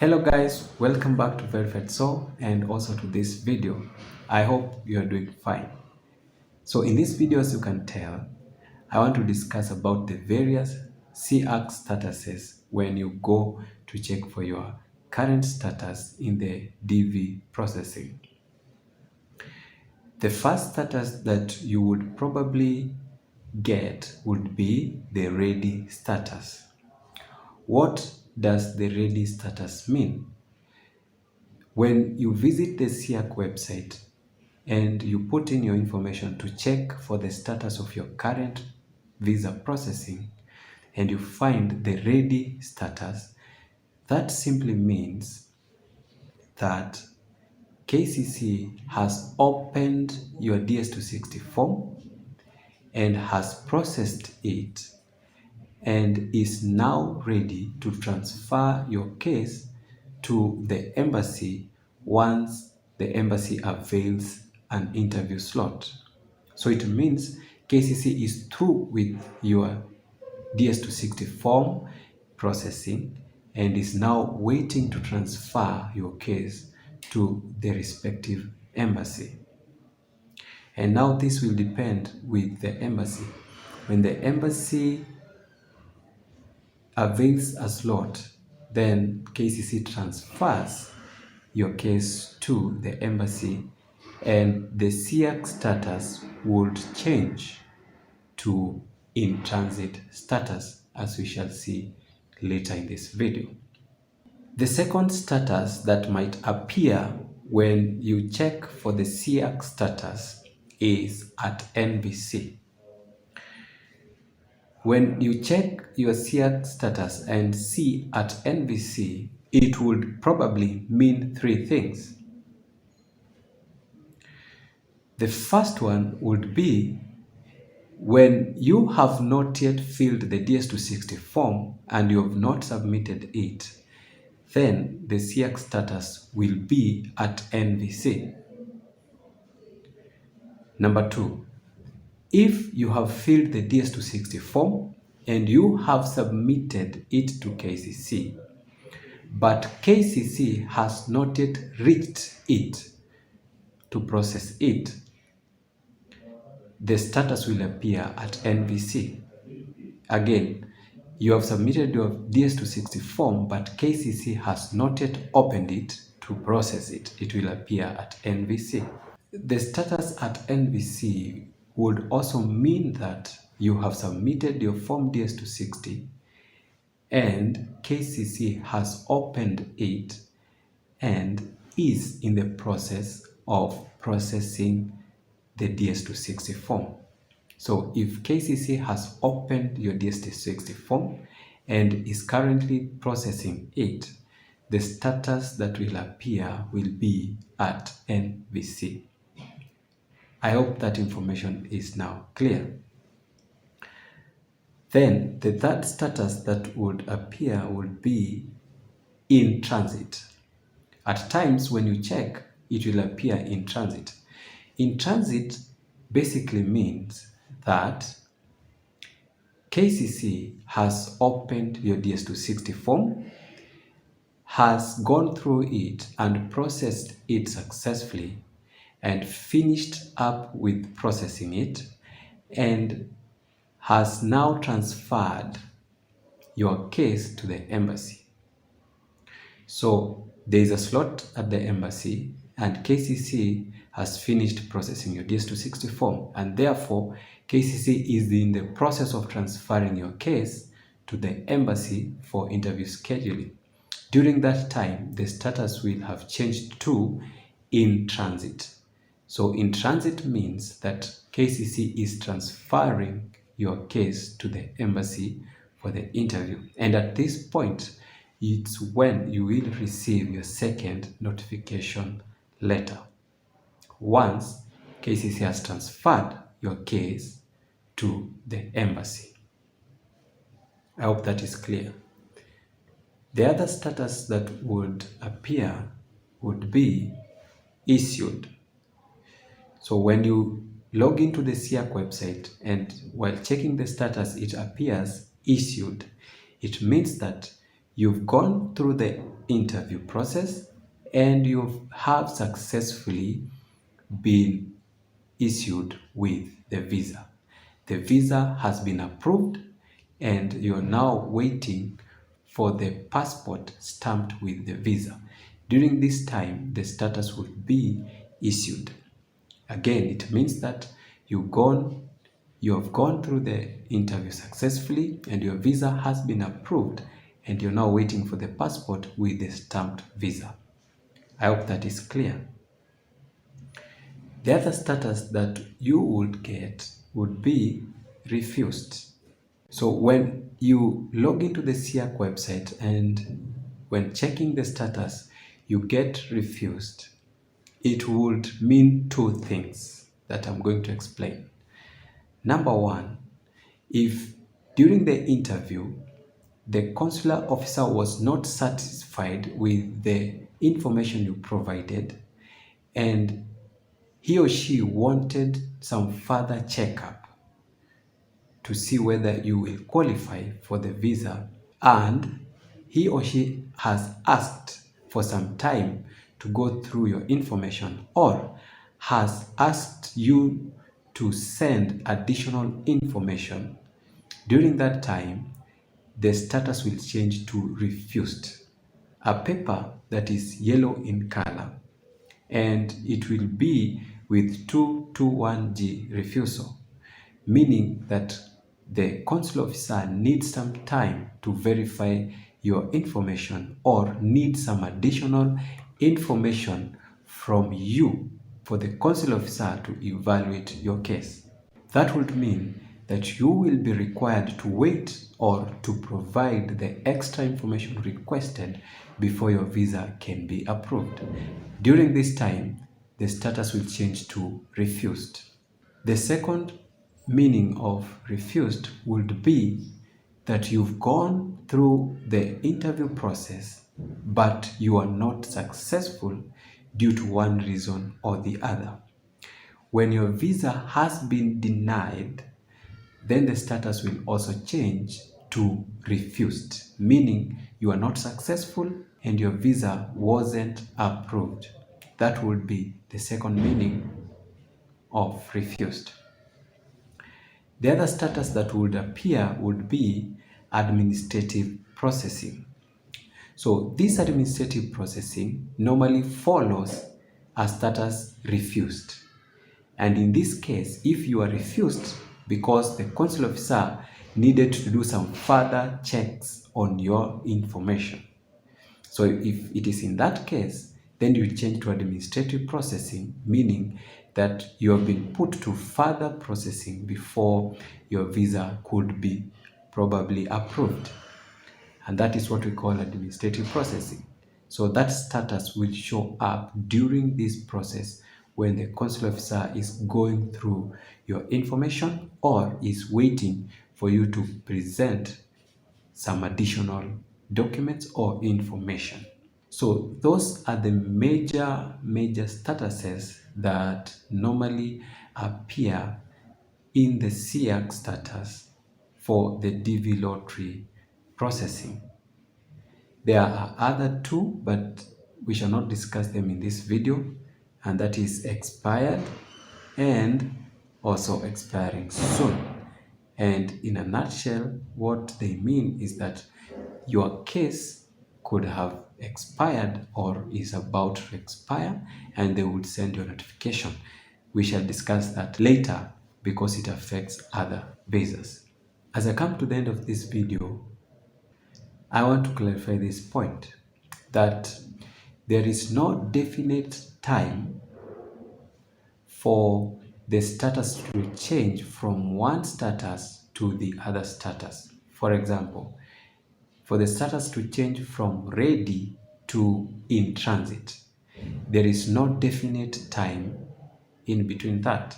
Hello guys, welcome back to Verified Soul and also to this video. I hope you are doing fine. So in this video, as you can tell, I want to discuss about the various CEAC statuses when you go to check for your current status in the DV processing. The first status that you would probably get would be the ready status. What does the ready status mean? When you visit the CEAC website and you put in your information to check for the status of your current visa processing and you find the ready status, that simply means that KCC has opened your DS260 form and has processed it and is now ready to transfer your case to the embassy once the embassy avails an interview slot. So it means KCC is through with your DS260 form processing and is now waiting to transfer your case to the respective embassy. And now this will depend with the embassy. When the embassy avails a slot, then KCC transfers your case to the embassy and the CEAC status would change to in transit status, as we shall see later in this video. The second status that might appear when you check for the CEAC status is at NVC. When you check your CEAC status and see at NVC, it would probably mean three things. The first one would be when you have not yet filled the DS260 form and you have not submitted it, then the CEAC status will be at NVC. Number two, if you have filled the DS260 form and you have submitted it to KCC, but KCC has not yet reached it to process it, the status will appear at NVC. Again, you have submitted your DS260 form, but KCC has not yet opened it to process it. It will appear at NVC. The status at NVC would also mean that you have submitted your form DS260 and KCC has opened it and is in the process of processing the DS260 form. So if KCC has opened your DS260 form and is currently processing it, the status that will appear will be at NVC. I hope that information is now clear. Then the third status that would appear would be in transit. At times when you check, it will appear in transit. In transit basically means that KCC has opened your DS260 form, has gone through it and processed it successfully and finished up with processing it and has now transferred your case to the embassy. So there is a slot at the embassy and KCC has finished processing your DS260 form, and therefore KCC is in the process of transferring your case to the embassy for interview scheduling. During that time, the status will have changed to in transit. So in transit means that KCC is transferring your case to the embassy for the interview. And at this point, it's when you will receive your second notification letter, once KCC has transferred your case to the embassy. I hope that is clear. The other status that would appear would be issued. So when you log into the CEAC website and while checking the status, it appears issued. It means that you've gone through the interview process and you have successfully been issued with the visa. The visa has been approved and you're now waiting for the passport stamped with the visa. During this time, the status will be issued. Again, it means that you have gone through the interview successfully and your visa has been approved and you're now waiting for the passport with the stamped visa. I hope that is clear. The other status that you would get would be refused. So when you log into the CEAC website and when checking the status, you get refused, it would mean two things that I'm going to explain. Number one, if during the interview, the consular officer was not satisfied with the information you provided and he or she wanted some further checkup to see whether you will qualify for the visa, and he or she has asked for some time to go through your information or has asked you to send additional information, during that time, the status will change to refused. A paper that is yellow in color, and it will be with 221G refusal, meaning that the consular officer needs some time to verify your information or needs some additional information from you for the consular officer to evaluate your case. That would mean that you will be required to wait or to provide the extra information requested before your visa can be approved. During this time, the status will change to refused. The second meaning of refused would be that you've gone through the interview process, but you are not successful due to one reason or the other. When your visa has been denied, then the status will also change to refused, meaning you are not successful and your visa wasn't approved. That would be the second meaning of refused. The other status that would appear would be administrative processing. So this administrative processing normally follows a status refused. And in this case, if you are refused because the consular officer needed to do some further checks on your information. So if it is in that case, then you change to administrative processing, meaning that you have been put to further processing before your visa could be probably approved. And that is what we call administrative processing. So that status will show up during this process when the consular officer is going through your information or is waiting for you to present some additional documents or information. So those are the major statuses that normally appear in the CEAC status for the DV lottery processing. There are other two, but we shall not discuss them in this video, and that is expired and also expiring soon. And in a nutshell, what they mean is that your case could have expired or is about to expire and they would send you a notification. We shall discuss that later because it affects other visas. As I come to the end of this video, I want to clarify this point that there is no definite time for the status to change from one status to the other status. For example, for the status to change from ready to in transit, there is no definite time in between that.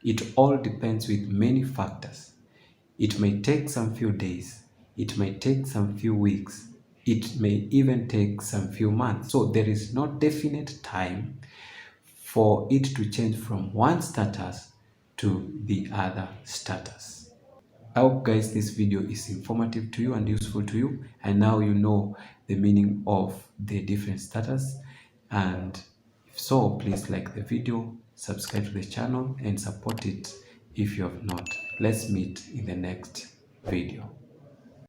It all depends with many factors. It may take some few days, it may take some few weeks, it may even take some few months. So there is no definite time for it to change from one status to the other status. I hope guys this video is informative to you and useful to you, and now you know the meaning of the different status. And if so, please like the video, subscribe to the channel, and support it if you have not. Let's meet in the next video.